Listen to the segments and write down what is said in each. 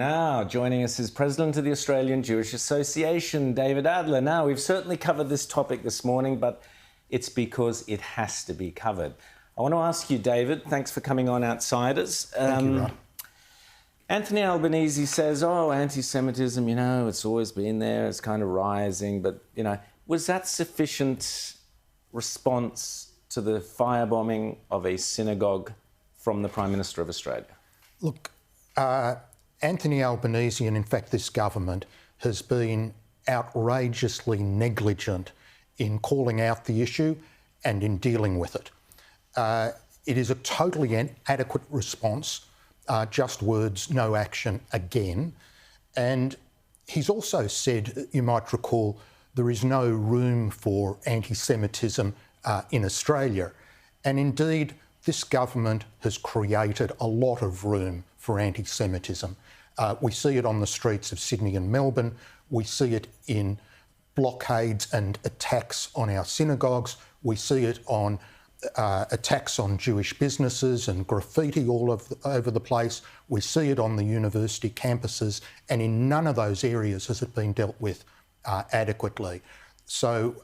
Now, joining us is President of the Australian Jewish Association, David Adler. Now, we've certainly covered this topic this morning, but it's because it has to be covered. I want to ask you, David, thanks for coming on Outsiders. Thank you, Ron. Anthony Albanese says, anti-Semitism, it's always been there, it's kind of rising, but, was that sufficient response to the firebombing of a synagogue from the Prime Minister of Australia? Look, Anthony Albanese, and in fact this government, has been outrageously negligent in calling out the issue and in dealing with it. It is a totally inadequate response, just words, no action again. And he's also said, you might recall, there is no room for anti-Semitism in Australia. And indeed, this government has created a lot of room for anti-Semitism. We see it on the streets of Sydney and Melbourne. We see it in blockades and attacks on our synagogues. We see it on attacks on Jewish businesses and graffiti over the place. We see it on the university campuses, and in none of those areas has it been dealt with adequately. So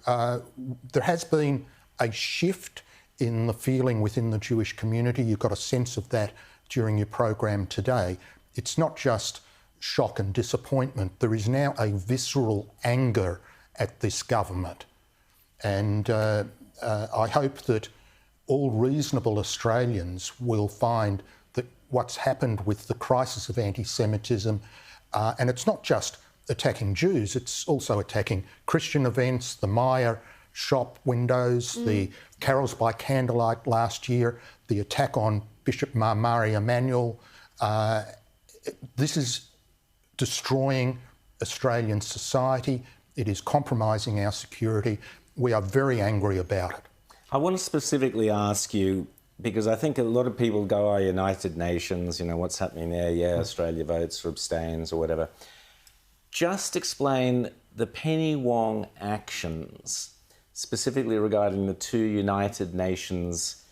there has been a shift in the feeling within the Jewish community. You got a sense of that during your program today. It's not just shock and disappointment. There is now a visceral anger at this government. And I hope that all reasonable Australians will find that what's happened with the crisis of anti-Semitism, and it's not just attacking Jews, it's also attacking Christian events, the Maya shop windows, the carols by candlelight last year, the attack on Bishop Mari Emanuel. This is destroying Australian society. It is compromising our security. We are very angry about it. I want to specifically ask you, because I think a lot of people go, United Nations, what's happening there? Yeah, Australia votes or abstains or whatever. Just explain the Penny Wong actions, specifically regarding the two United Nations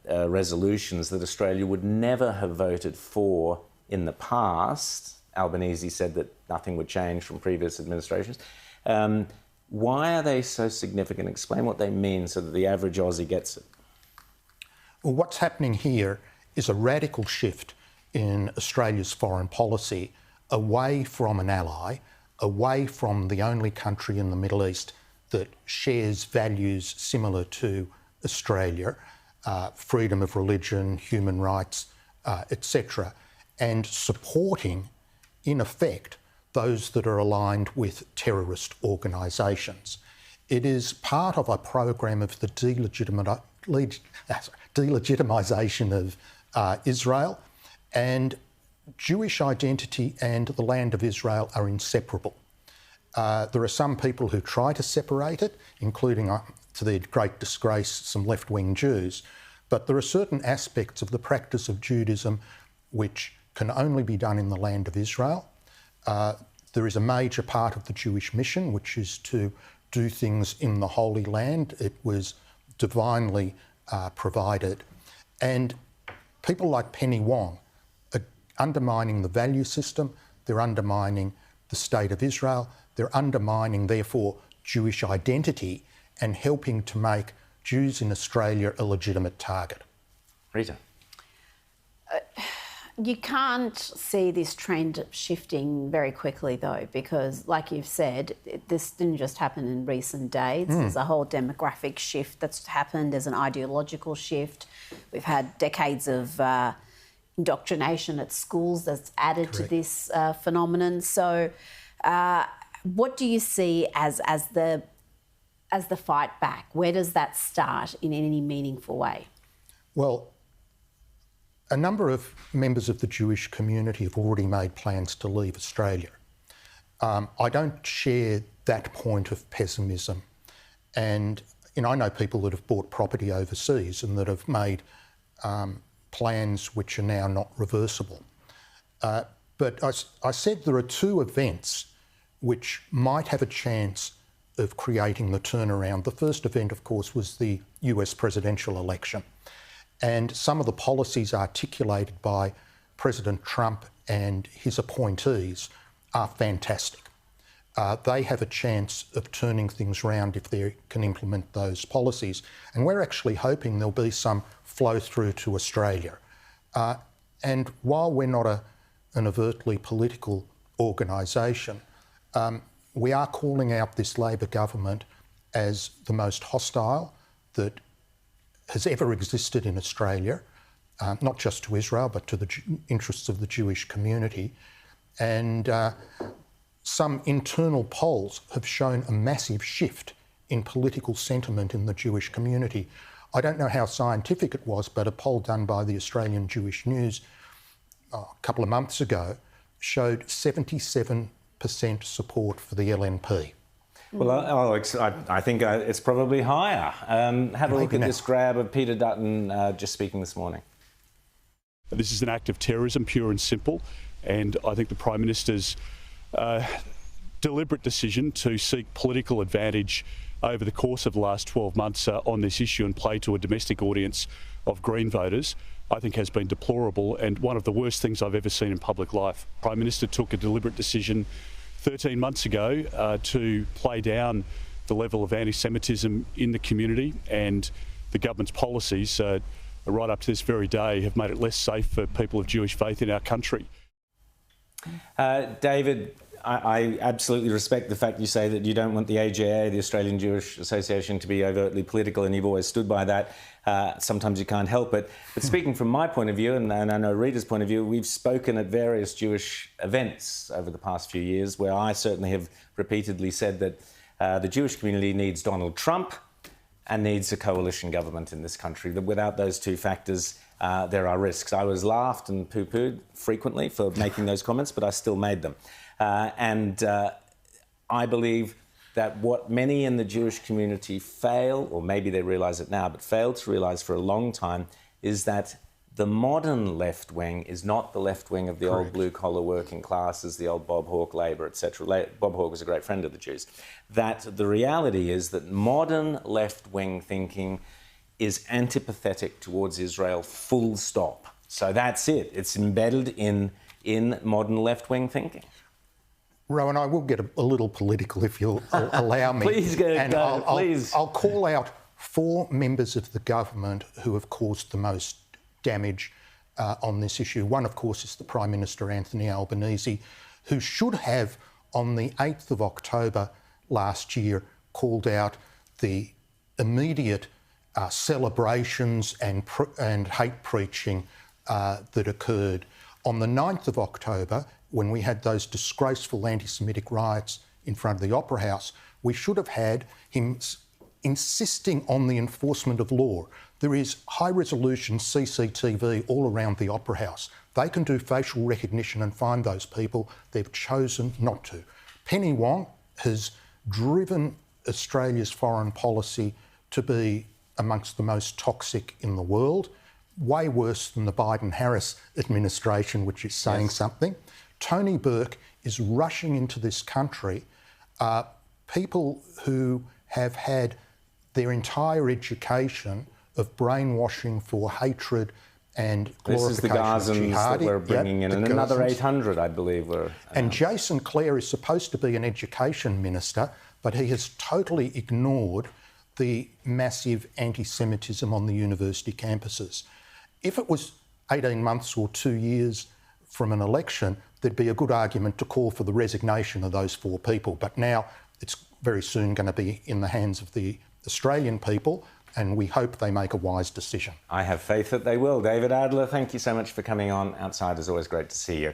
resolutions that Australia would never have voted for in the past. Albanese said that nothing would change from previous administrations. Why are they so significant? Explain what they mean so that the average Aussie gets it. Well, what's happening here is a radical shift in Australia's foreign policy away from an ally, away from the only country in the Middle East that shares values similar to Australia, freedom of religion, human rights, etc., and supporting, in effect, those that are aligned with terrorist organisations. It is part of a program of the delegitimisation of Israel, and Jewish identity and the land of Israel are inseparable. There are some people who try to separate it, including, to their great disgrace, some left-wing Jews, but there are certain aspects of the practice of Judaism which can only be done in the land of Israel. There is a major part of the Jewish mission, which is to do things in the Holy Land. It was divinely provided. And people like Penny Wong are undermining the value system, they're undermining the State of Israel, they're undermining, therefore, Jewish identity and helping to make Jews in Australia a legitimate target. Rita. You can't see this trend shifting very quickly, though, because, like you've said, this didn't just happen in recent days. There's a whole demographic shift that's happened. There's an ideological shift. We've had decades of indoctrination at schools that's added to this phenomenon. So what do you see as the fight back? Where does that start in any meaningful way? Well, a number of members of the Jewish community have already made plans to leave Australia. I don't share that point of pessimism. And, I know people that have bought property overseas and that have made plans which are now not reversible. But I said there are two events which might have a chance of creating the turnaround. The first event, of course, was the US presidential election. And some of the policies articulated by President Trump and his appointees are fantastic. They have a chance of turning things round if they can implement those policies. And we're actually hoping there'll be some flow through to Australia. And while we're not an overtly political organisation, we are calling out this Labor government as the most hostile that has ever existed in Australia, not just to Israel, but to the interests of the Jewish community. And some internal polls have shown a massive shift in political sentiment in the Jewish community. I don't know how scientific it was, but a poll done by the Australian Jewish News a couple of months ago showed 77% support for the LNP. Well, Alex, I think it's probably higher. Have a look at this grab of Peter Dutton just speaking this morning. This is an act of terrorism, pure and simple, and I think the Prime Minister's deliberate decision to seek political advantage over the course of the last 12 months on this issue and play to a domestic audience of Green voters, I think has been deplorable and one of the worst things I've ever seen in public life. Prime Minister took a deliberate decision 13 months ago to play down the level of anti-Semitism in the community, and the government's policies right up to this very day have made it less safe for people of Jewish faith in our country. David, I absolutely respect the fact you say that you don't want the AJA, the Australian Jewish Association, to be overtly political, and you've always stood by that. Sometimes you can't help it. But speaking from my point of view, and I know Rita's point of view, we've spoken at various Jewish events over the past few years where I certainly have repeatedly said that the Jewish community needs Donald Trump and needs a coalition government in this country. That without those two factors, there are risks. I was laughed and poo-pooed frequently for making those comments, but I still made them. And I believe that what many in the Jewish community fail, or maybe they realise it now, but failed to realise for a long time, is that the modern left wing is not the left wing of the old blue-collar working classes, the old Bob Hawke Labor, etc. Bob Hawke was a great friend of the Jews. That the reality is that modern left-wing thinking is antipathetic towards Israel, full stop. So that's it. It's embedded in modern left-wing thinking. Rowan, I will get a little political if you'll allow me. Please go, please. I'll call out 4 members of the government who have caused the most damage on this issue. One, of course, is the Prime Minister Anthony Albanese, who should have, on the 8th of October last year, called out the immediate celebrations and hate preaching that occurred. On the 9th of October, when we had those disgraceful anti-Semitic riots in front of the Opera House, we should have had him insisting on the enforcement of law. There is high-resolution CCTV all around the Opera House. They can do facial recognition and find those people. They've chosen not to. Penny Wong has driven Australia's foreign policy to be amongst the most toxic in the world, way worse than the Biden-Harris administration, which is saying something. Tony Burke is rushing into this country people who have had their entire education of brainwashing for hatred and glorification. This is the Gazans that we're bringing in, and another 800, I believe. And Jason Clare is supposed to be an education minister, but he has totally ignored the massive anti-Semitism on the university campuses. If it was 18 months or 2 years from an election, there'd be a good argument to call for the resignation of those 4 people. But now it's very soon going to be in the hands of the Australian people, and we hope they make a wise decision. I have faith that they will. David Adler, thank you so much for coming on. Outside is always great to see you.